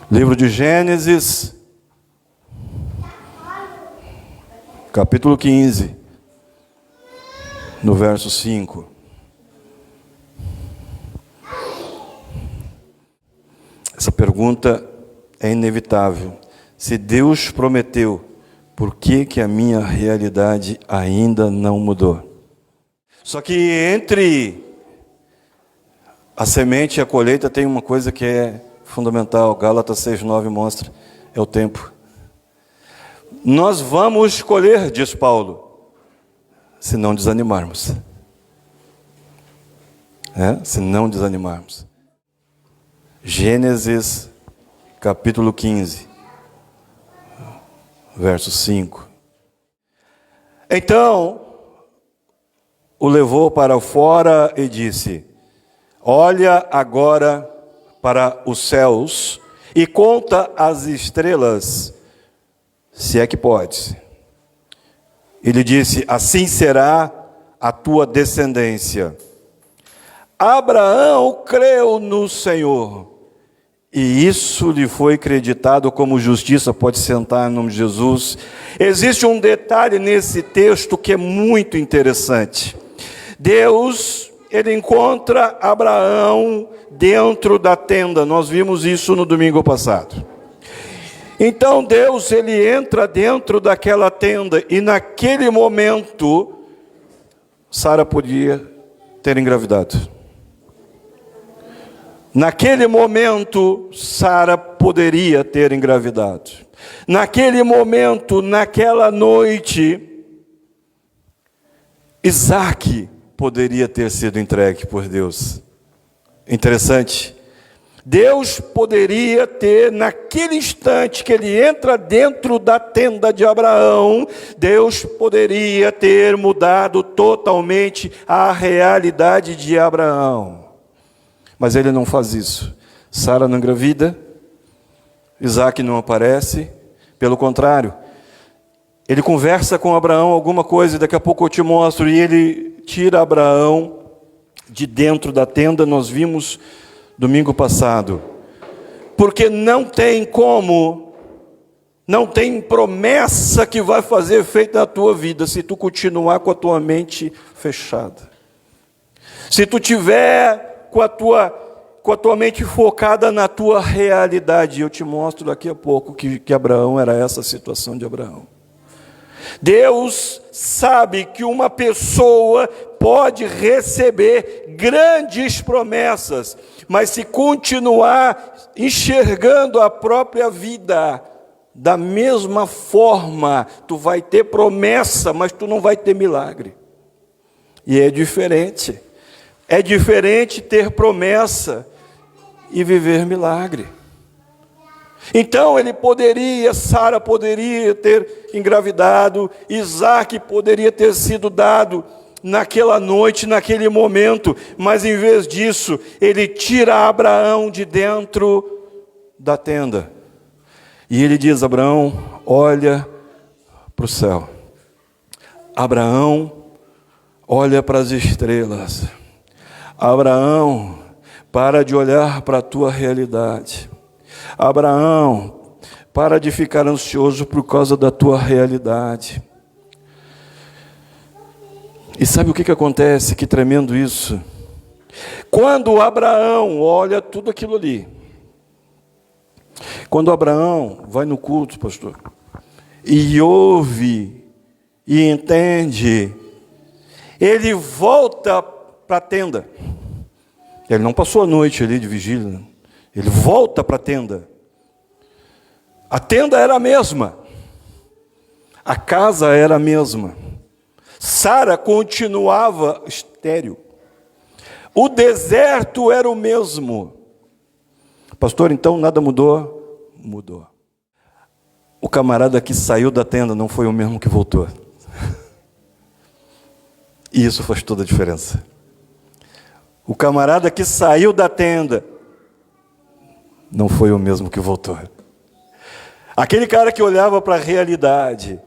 Livro de Gênesis, capítulo 15, no verso 5. Essa pergunta é inevitável. Se Deus prometeu, por que a minha realidade ainda não mudou? Só que entre a semente e a colheita tem uma coisa que é fundamental. Gálatas 6:9 mostra, é o tempo. Nós vamos colher, diz Paulo, se não desanimarmos. Se não desanimarmos. Gênesis capítulo 15, verso 5. Então, o levou para fora e disse: olha agora para os céus e conta as estrelas, se é que podes. Ele disse: assim será a tua descendência. Abraão creu no Senhor, e isso lhe foi creditado como justiça. Pode sentar em nome de Jesus. Existe um detalhe nesse texto que é muito interessante. Deus, ele encontra Abraão dentro da tenda. Nós vimos isso no domingo passado. Então Deus, ele entra dentro daquela tenda, e naquele momento Sara podia ter engravidado. Naquele momento Sara poderia ter engravidado. Naquele momento, naquela noite, Isaac poderia ter sido entregue por Deus. Interessante. Deus poderia ter, naquele instante que ele entra dentro da tenda de Abraão, Deus poderia ter mudado totalmente a realidade de Abraão. Mas ele não faz isso. Sara não engravida, Isaac não aparece. Pelo contrário, ele conversa com Abraão alguma coisa, e daqui a pouco eu te mostro, e ele tira Abraão de dentro da tenda. Nós vimos domingo passado, porque não tem como, não tem promessa que vai fazer efeito na tua vida se tu continuar com a tua mente fechada. Se tu tiver com a tua mente focada na tua realidade. Eu te mostro daqui a pouco que Abraão era essa situação de Abraão. Deus sabe que uma pessoa pode receber grandes promessas, mas se continuar enxergando a própria vida da mesma forma, tu vai ter promessa, mas tu não vai ter milagre. E é diferente. É diferente ter promessa e viver milagre. Então Sara poderia ter engravidado, Isaac poderia ter sido dado naquela noite, naquele momento, mas em vez disso, ele tira Abraão de dentro da tenda. E ele diz: Abraão, olha para o céu. Abraão, olha para as estrelas. Abraão, para de olhar para a tua realidade. Abraão, para de ficar ansioso por causa da tua realidade. E sabe o que acontece? Que tremendo isso. Quando Abraão olha tudo aquilo ali, quando Abraão vai no culto, pastor, e ouve, e entende, ele volta para a tenda. Ele não passou a noite ali de vigília. Ele volta para a tenda. A tenda era a mesma. A casa era a mesma. Sara continuava estéril. O deserto era o mesmo. Pastor, então nada mudou? Mudou. O camarada que saiu da tenda não foi o mesmo que voltou. E isso faz toda a diferença. O camarada que saiu da tenda não foi o mesmo que voltou. Aquele cara que olhava para a realidade,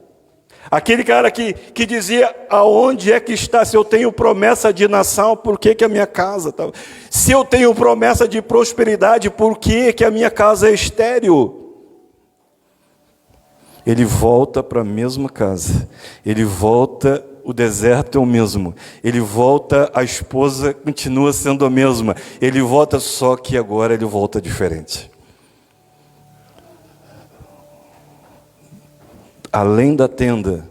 Aquele cara que dizia, aonde é que está? Se eu tenho promessa de nação, por que que a minha casa está... Se eu tenho promessa de prosperidade, por que que a minha casa é estéril? Ele volta para a mesma casa. Ele volta, o deserto é o mesmo. Ele volta, a esposa continua sendo a mesma. Ele volta, só que agora ele volta diferente. Além da tenda,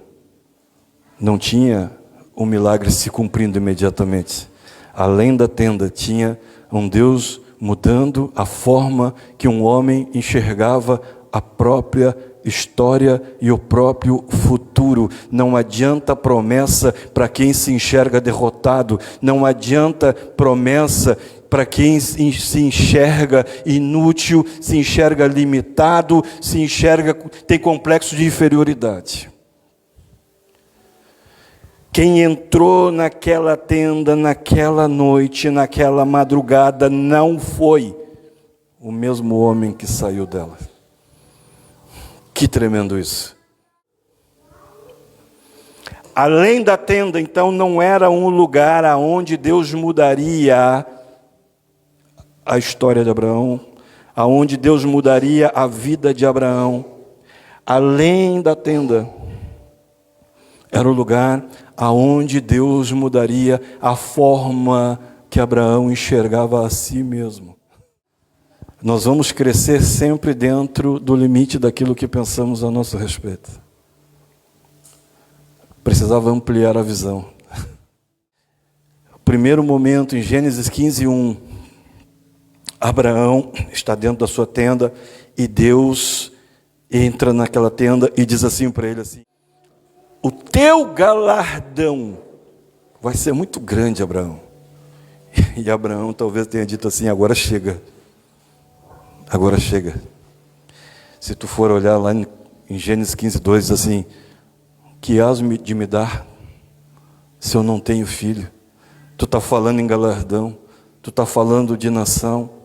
não tinha um milagre se cumprindo imediatamente. Além da tenda, tinha um Deus mudando a forma que um homem enxergava a própria história e o próprio futuro. Não adianta promessa para quem se enxerga derrotado. Não adianta promessa para quem se enxerga inútil, se enxerga limitado, se enxerga, tem complexo de inferioridade. Quem entrou naquela tenda, naquela noite, naquela madrugada, não foi o mesmo homem que saiu dela. Que tremendo isso. Além da tenda, então, não era um lugar aonde Deus mudaria a história de Abraão, aonde Deus mudaria a vida de Abraão. Além da tenda, era o lugar aonde Deus mudaria a forma que Abraão enxergava a si mesmo. Nós vamos crescer sempre dentro do limite daquilo que pensamos a nosso respeito. Precisava ampliar a visão. Primeiro momento, em Gênesis 15:1, Abraão está dentro da sua tenda e Deus entra naquela tenda e diz assim para ele assim: o teu galardão vai ser muito grande, Abraão. E Abraão talvez tenha dito assim: agora chega. Agora chega. Se tu for olhar lá em Gênesis 15:2, diz assim: que hás de me dar se eu não tenho filho? Tu está falando em galardão, tu está falando de nação.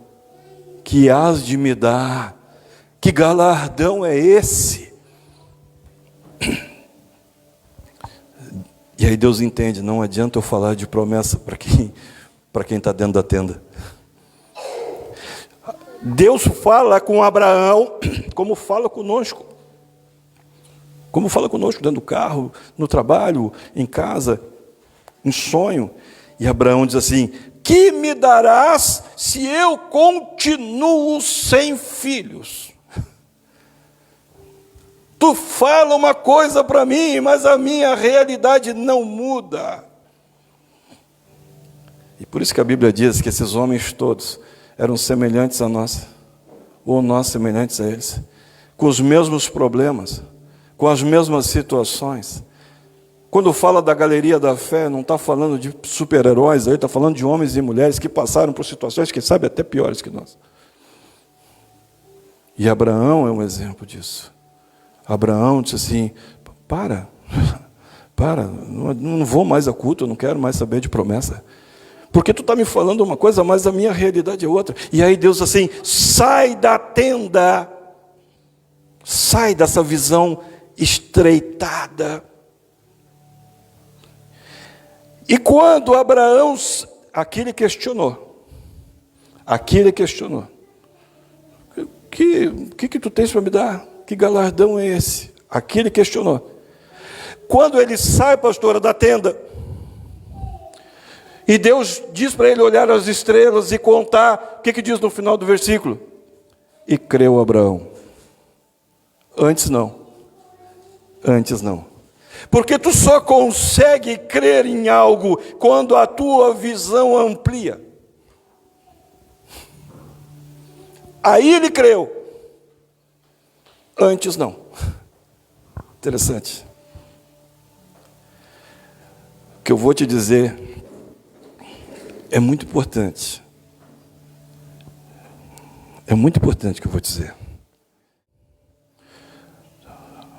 Que hás de me dar? Que galardão é esse? E aí Deus entende, não adianta eu falar de promessa para quem está dentro da tenda. Deus fala com Abraão como fala conosco. Como fala conosco dentro do carro, no trabalho, em casa, em sonho. E Abraão diz assim: que me darás se eu continuo sem filhos? Tu fala uma coisa para mim, mas a minha realidade não muda. E por isso que a Bíblia diz que esses homens todos eram semelhantes a nós, ou nós semelhantes a eles, com os mesmos problemas, com as mesmas situações. Quando fala da galeria da fé, não está falando de super-heróis, está falando de homens e mulheres que passaram por situações, quem sabe, até piores que nós. E Abraão é um exemplo disso. Abraão disse assim: para, não vou mais a culto, eu não quero mais saber de promessa. Porque tu está me falando uma coisa, mas a minha realidade é outra. E aí Deus assim: sai da tenda, sai dessa visão estreitada. E quando Abraão, aqui ele questionou, o que tu tens para me dar? Que galardão é esse? Aqui ele questionou. Quando ele sai, pastora, da tenda, e Deus diz para ele olhar as estrelas e contar, o que diz no final do versículo? E creu Abraão. Antes não. Porque tu só consegue crer em algo quando a tua visão amplia. Aí ele creu. Antes não. Interessante. O que eu vou te dizer é muito importante. É muito importante o que eu vou dizer.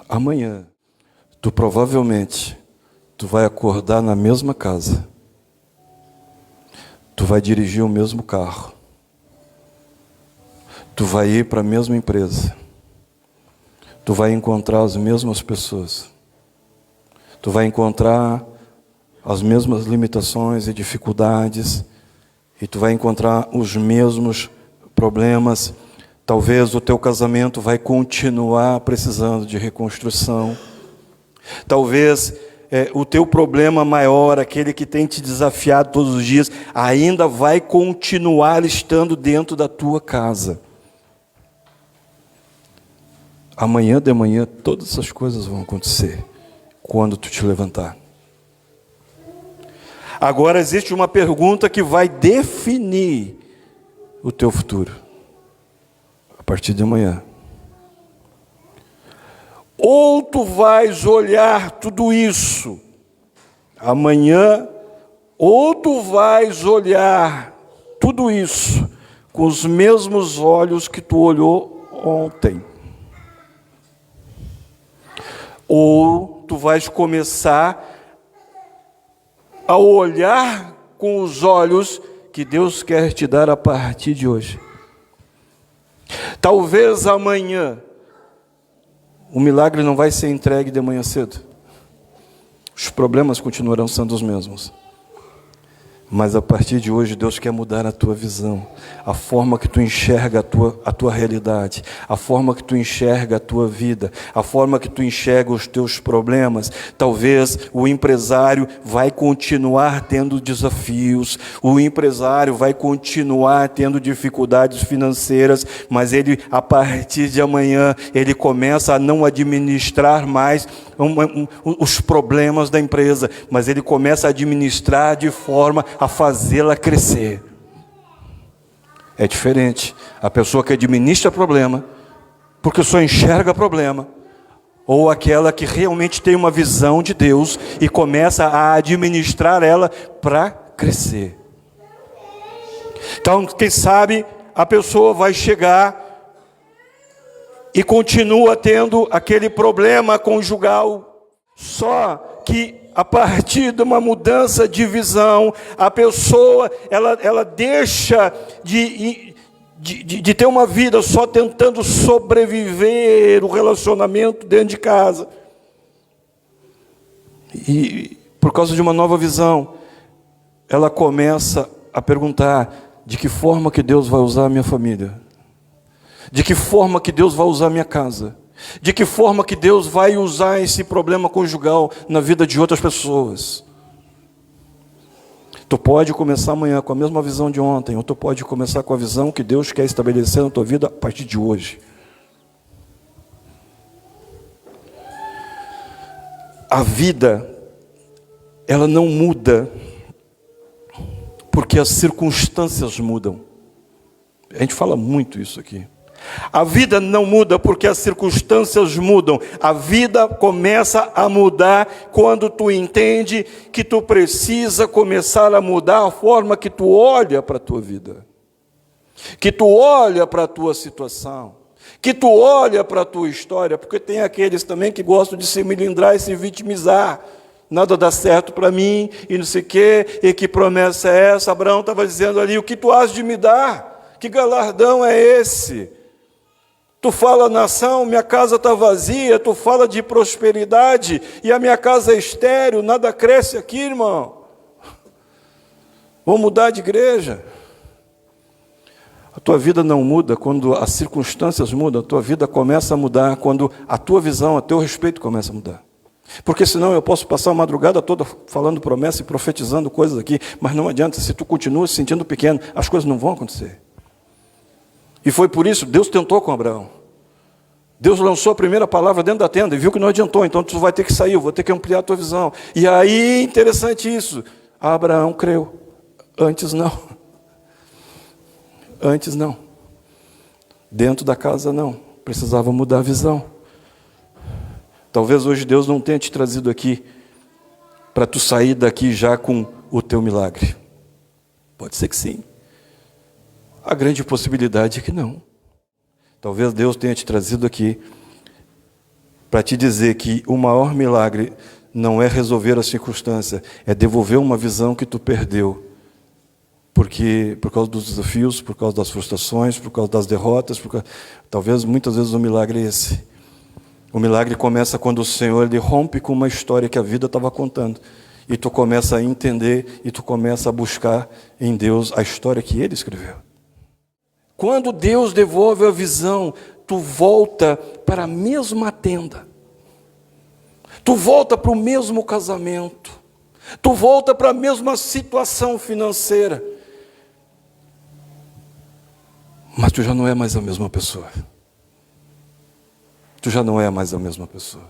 Amanhã, tu provavelmente, tu vai acordar na mesma casa. Tu vai dirigir o mesmo carro. Tu vai ir para a mesma empresa. Tu vai encontrar as mesmas pessoas. tu vai encontrar as mesmas limitações e dificuldades, e tu vai encontrar os mesmos problemas. Talvez o teu casamento vai continuar precisando de reconstrução. Talvez o teu problema maior, aquele que tem te desafiado todos os dias, ainda vai continuar estando dentro da tua casa. Amanhã de manhã todas essas coisas vão acontecer, quando tu te levantar. Agora existe uma pergunta que vai definir o teu futuro, a partir de amanhã. Ou tu vais olhar tudo isso amanhã, ou tu vais olhar tudo isso com os mesmos olhos que tu olhou ontem. Ou tu vais começar a olhar com os olhos que Deus quer te dar a partir de hoje. Talvez amanhã o milagre não vai ser entregue de manhã cedo. Os problemas continuarão sendo os mesmos. Mas a partir de hoje Deus quer mudar a tua visão, a forma que tu enxerga a tua realidade, a forma que tu enxerga a tua vida, a forma que tu enxerga os teus problemas. Talvez o empresário vai continuar tendo desafios, o empresário vai continuar tendo dificuldades financeiras, mas ele, a partir de amanhã, ele começa a não administrar mais os problemas da empresa, mas ele começa a administrar de forma a fazê-la crescer. É diferente a pessoa que administra problema, porque só enxerga problema, ou aquela que realmente tem uma visão de Deus e começa a administrar ela para crescer. Então, quem sabe a pessoa vai chegar e continua tendo aquele problema conjugal, só que a partir de uma mudança de visão, a pessoa ela deixa de ter uma vida só tentando sobreviver o relacionamento dentro de casa. E por causa de uma nova visão, ela começa a perguntar: de que forma que Deus vai usar a minha família? De que forma que Deus vai usar a minha casa? De que forma que Deus vai usar esse problema conjugal na vida de outras pessoas? Tu pode começar amanhã com a mesma visão de ontem, ou tu pode começar com a visão que Deus quer estabelecer na tua vida a partir de hoje. A vida, ela não muda porque as circunstâncias mudam. A gente fala muito isso aqui. A vida não muda porque as circunstâncias mudam. A vida começa a mudar quando tu entende que tu precisa começar a mudar a forma que tu olha para a tua vida, que tu olha para a tua situação, que tu olha para a tua história, porque tem aqueles também que gostam de se melindrar e se vitimizar. Nada dá certo para mim, e não sei o quê, e que promessa é essa? Abraão estava dizendo ali: o que tu has de me dar? Que galardão é esse? Tu fala, nação, minha casa está vazia. Tu fala de prosperidade e a minha casa é estéril, nada cresce aqui, irmão. Vou mudar de igreja. A tua vida não muda quando as circunstâncias mudam. A tua vida começa a mudar quando a tua visão, a teu respeito começa a mudar. Porque senão eu posso passar a madrugada toda falando promessa e profetizando coisas aqui, mas não adianta. Se tu continua se sentindo pequeno, as coisas não vão acontecer. E foi por isso, Deus tentou com Abraão. Deus lançou a primeira palavra dentro da tenda e viu que não adiantou. Então tu vai ter que sair, eu vou ter que ampliar a tua visão. E aí, interessante isso, Abraão creu. Antes não. Antes não. Dentro da casa não. Precisava mudar a visão. Talvez hoje Deus não tenha te trazido aqui para tu sair daqui já com o teu milagre. Pode ser que sim. A grande possibilidade é que não. Talvez Deus tenha te trazido aqui para te dizer que o maior milagre não é resolver a circunstância, é devolver uma visão que tu perdeu. Porque por causa dos desafios, por causa das frustrações, por causa das derrotas, talvez muitas vezes o milagre é esse. O milagre começa quando o Senhor ele rompe com uma história que a vida estava contando. E tu começa a entender e tu começa a buscar em Deus a história que Ele escreveu. Quando Deus devolve a visão, tu volta para a mesma tenda. Tu volta para o mesmo casamento. Tu volta para a mesma situação financeira. Mas tu já não é mais a mesma pessoa. Tu já não é mais a mesma pessoa.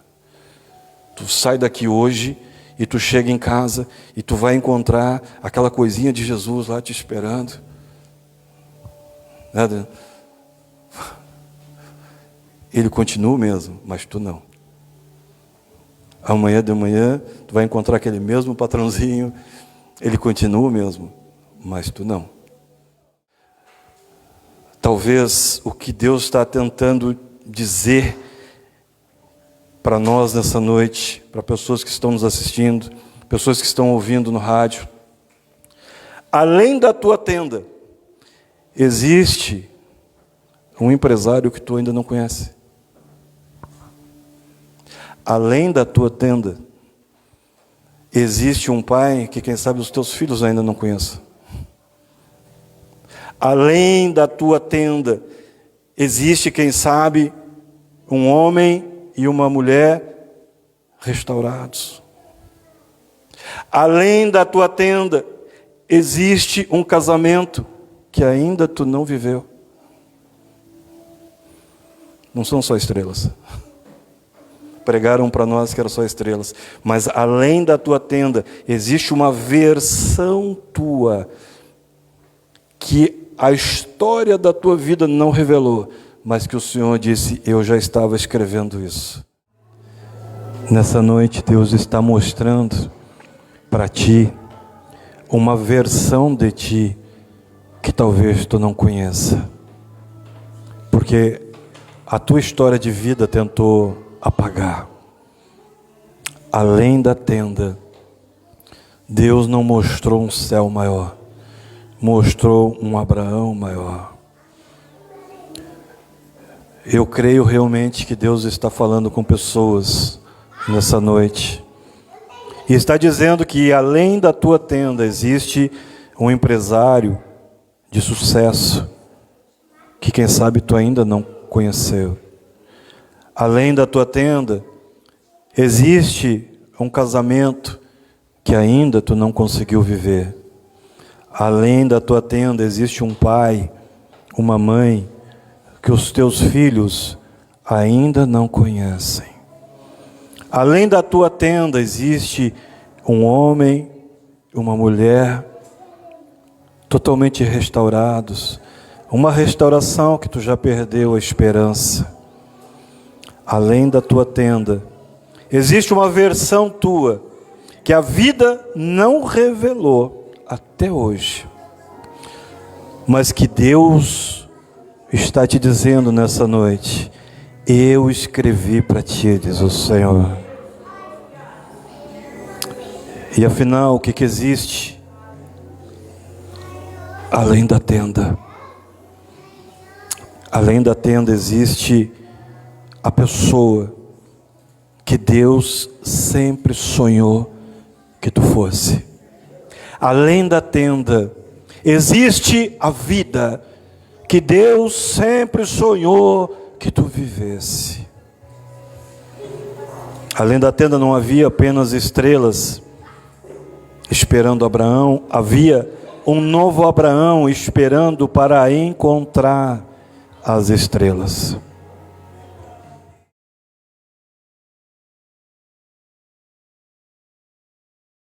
Tu sai daqui hoje e tu chega em casa e tu vai encontrar aquela coisinha de Jesus lá te esperando. Né? Ele continua mesmo, mas tu não. Amanhã de manhã tu vai encontrar aquele mesmo patrãozinho. Ele continua mesmo, mas tu não. Talvez o que Deus está tentando dizer para nós nessa noite, para pessoas que estão nos assistindo, pessoas que estão ouvindo no rádio, além da tua tenda, existe um empresário que tu ainda não conhece. Além da tua tenda, existe um pai que quem sabe os teus filhos ainda não conheçam. Além da tua tenda, existe quem sabe um homem e uma mulher restaurados. Além da tua tenda, existe um casamento que ainda tu não viveu. Não são só estrelas. Pregaram para nós que eram só estrelas. Mas além da tua tenda, existe uma versão tua que a história da tua vida não revelou, mas que o Senhor disse, eu já estava escrevendo isso. Nessa noite, Deus está mostrando para ti uma versão de ti que talvez tu não conheça. Porque a tua história de vida tentou apagar. Além da tenda, Deus não mostrou um céu maior, mostrou um Abraão maior. Eu creio realmente que Deus está falando com pessoas nessa noite. E está dizendo que além da tua tenda existe um empresário de sucesso que quem sabe tu ainda não conheceu. Além da tua tenda existe um casamento que ainda tu não conseguiu viver. Além da tua tenda existe um pai, uma mãe que os teus filhos ainda não conhecem. Além da tua tenda existe um homem, uma mulher totalmente restaurados, uma restauração que tu já perdeu a esperança. Além da tua tenda existe uma versão tua que a vida não revelou até hoje, mas que Deus está te dizendo nessa noite, eu escrevi para ti, diz o Senhor. E afinal, o que existe além da tenda? Além da tenda existe a pessoa que Deus sempre sonhou que tu fosse. Além da tenda existe a vida que Deus sempre sonhou que tu vivesse. Além da tenda não havia apenas estrelas esperando Abraão, havia um novo Abraão esperando para encontrar as estrelas.